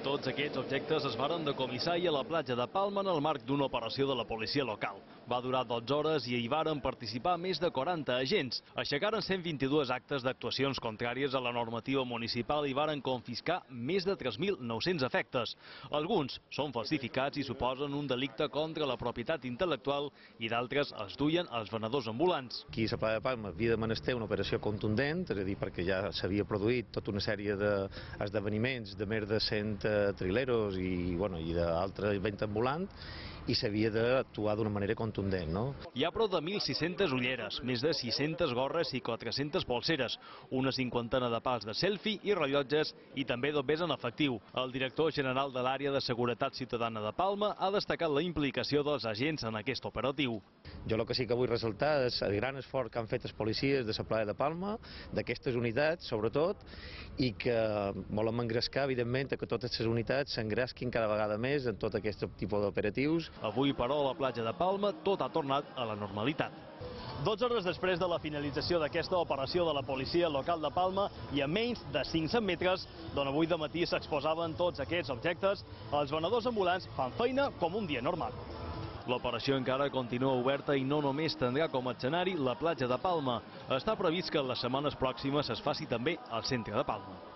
Tots aquests objectes es varen decomissar ahir a la platja de Palma en el marc d'una operació de la policia local. Va durar 12 hores i hi varen participar més de 40 agents. Aixecaren 122 actes d'actuacions contràries a la normativa municipal i varen confiscar més de 3.900 efectes. Alguns són falsificats i suposen un delicte contra la propietat intel·lectual i d'altres els duien els venedors ambulants. Aquí a la platja de Palma havia de menester una operació contundent, és a dir, perquè ja s'havia produït tota una sèrie d'esdeveniments de més de 100 trileros i d'altre vent ambulant, i s'havia d'actuar d'una manera contundent, no? Hi ha prou de 1.600 ulleres, més de 600 gorres i 400 polseres, una cinquantena de pals de selfie i rellotges i també dobbers en efectiu. El director general de l'àrea de seguretat ciutadana de Palma ha destacat la implicació dels agents en aquest operatiu. Jo el que sí que vull ressaltar és el gran esforç que han fet els policies de la platja de Palma, d'aquestes unitats sobretot, i que volem engrescar, evidentment, que totes les unitats s'engresquin cada vegada més en tot aquest tipus d'operatius. Avui, però, a la platja de Palma tot ha tornat a la normalitat. 12 hores després de la finalització d'aquesta operació de la policia local de Palma i a menys de 500 metres d'on avui de matí s'exposaven tots aquests objectes, els venedors ambulants fan feina com un dia normal. L'operació encara continua oberta i no només tindrà com a escenari la platja de Palma. Està previst que en les setmanes pròximes es faci també al centre de Palma.